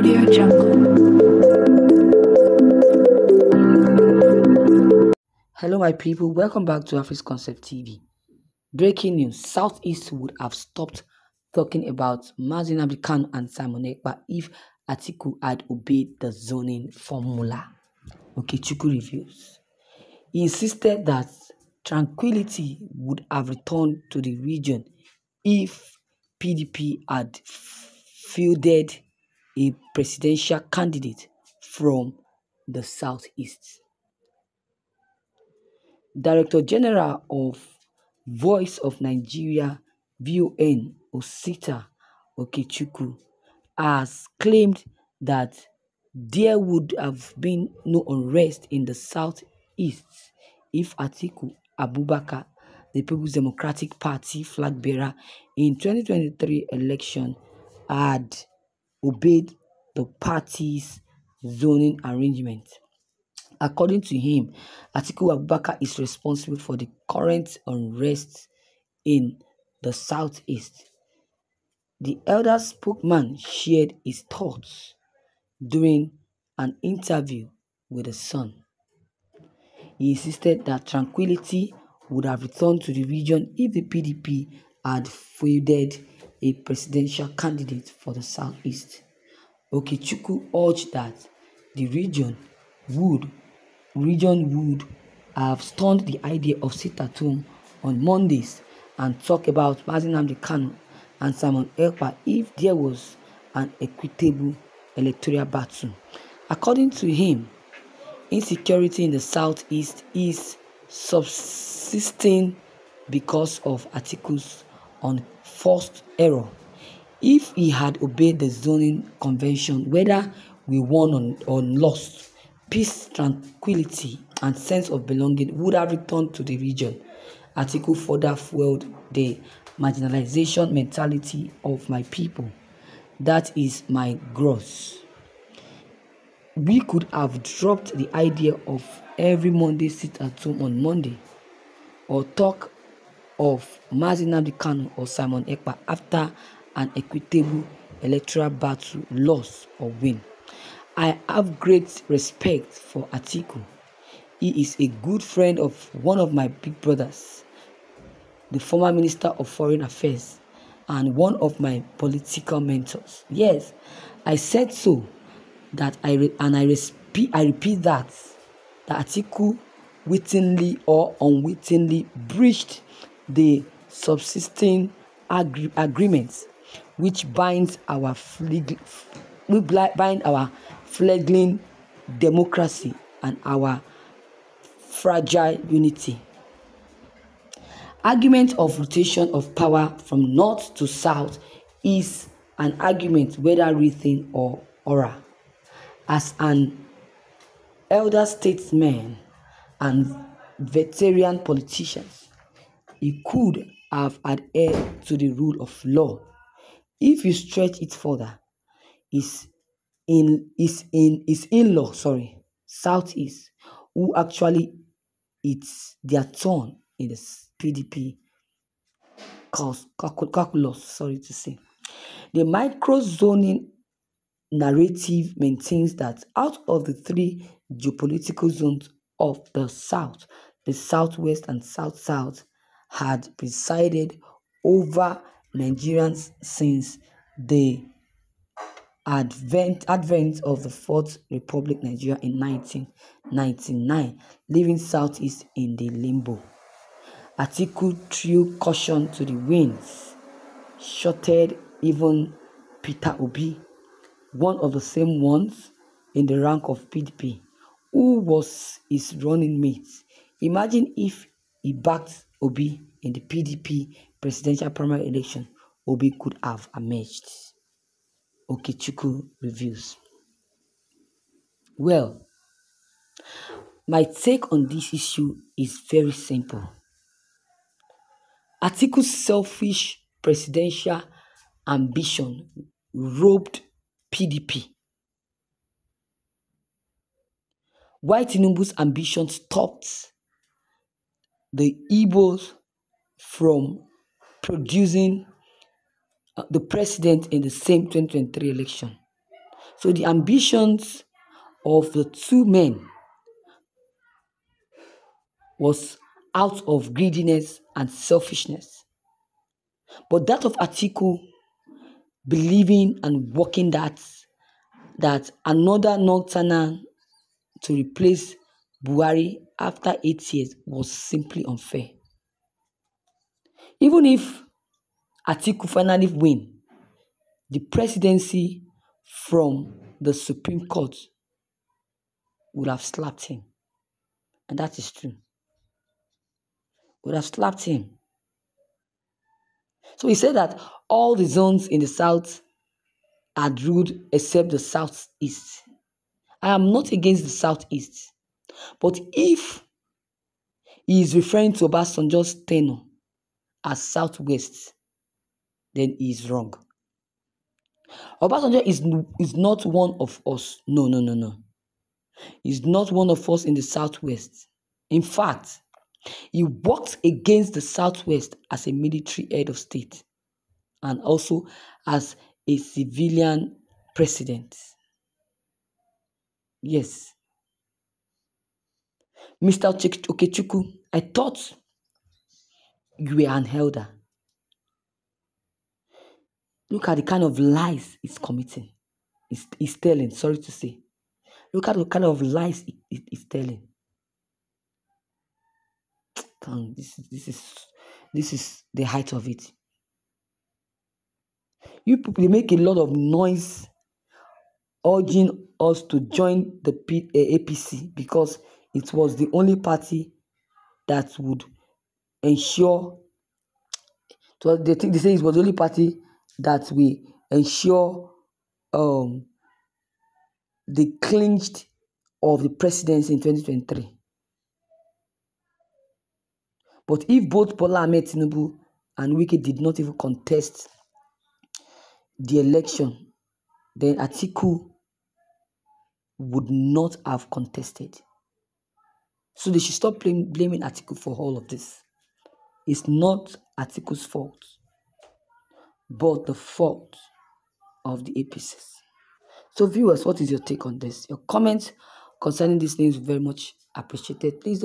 Audio Jungle. Hello, my people. Welcome back to Afri's Concept TV. Breaking news: Southeast would have stopped talking about Nnamdi Kanu and Simon Ekpa if Atiku had obeyed the zoning formula. Okechukwu reviews. He insisted that tranquility would have returned to the region if PDP had fielded a presidential candidate from the Southeast. Director General of Voice of Nigeria VON Osita Okechukwu has claimed that there would have been no unrest in the Southeast if Atiku Abubakar, the People's Democratic Party flag bearer in 2023 election, had obeyed the party's zoning arrangement. According to him, Atiku Abubakar is responsible for the current unrest in the Southeast. The elder spokesman shared his thoughts during an interview with The Sun. He insisted that tranquility would have returned to the region if the PDP had fielded a presidential candidate for the Southeast. Okechukwu urged that the region would have stunned the idea of sit-at-home on Mondays and talk about Nnamdi Kanu and Simon Ekpa if there was an equitable electoral battle. According to him, insecurity in the Southeast is subsisting because of Atiku'S unforced error. If he had obeyed the zoning convention, whether we won or lost, peace, tranquility, and sense of belonging would have returned to the region. Atiku further fueled the marginalization mentality of my people. That is my gross. We could have dropped the idea of every Monday sit at home on Monday, or talk of Nnamdi Kanu or Simon Ekpa after an equitable electoral battle, loss or win. I have great respect for Atiku. He is a good friend of one of my big brothers, the former Minister of Foreign Affairs, and one of my political mentors. Yes, I said so. I repeat that Atiku wittingly or unwittingly breached the subsisting agreements which binds our fledgling democracy and our fragile unity. Argument of rotation of power from north to south is an argument whether written or oral. As an elder statesman and veteran politician, he could have adhered to the rule of law. If you stretch it further, his in-law, Southeast, who actually it's their turn in the PDP calculus, The micro-zoning narrative maintains that out of the three geopolitical zones of the South, the Southwest and South-South had presided over Nigerians since the advent of the Fourth Republic Nigeria in 1999, leaving Southeast in the limbo. Atiku threw caution to the winds, shorted even Peter Obi, one of the same ones in the rank of PDP, who was his running mate. Imagine if he backed Obi in the PDP presidential primary election, Obi could have emerged. Okechukwu reviews. Well, my take on this issue is very simple. Atiku's selfish presidential ambition robbed PDP, while Tinubu's ambition stopped the Igbos from producing the president in the same 2023 election. So the ambitions of the two men was out of greediness and selfishness. But that of Atiku believing and working that another northerner to replace Buhari after 8 years was simply unfair. Even if Atiku finally win the presidency from the Supreme Court, would have slapped him. And that is true. Would have slapped him. So he said that all the zones in the south are ruled except the southeast. I am not against the southeast. But if he is referring to Obasanjo's tenure as southwest, then he is wrong. Obasanjo is not one of us. No. He's not one of us in the southwest. In fact, he worked against the southwest as a military head of state and also as a civilian president. Yes. Mr. Okechukwu, I thought you were an elder. Look at the kind of lies he's committing. He's telling, sorry to say. Look at the kind of lies he's telling. This is the height of it. You people, they make a lot of noise urging us to join the APC because it was the only party that would ensure. They say it was the only party that will ensure the clinched of the presidency in 2023. But if both Bola Ahmed Tinubu and Wike did not even contest the election, then Atiku would not have contested. So they should stop blaming Atiku for all of this. It's not Atiku's fault, but the fault of the APCs. So viewers, what is your take on this? Your comments concerning these things very much appreciated. Please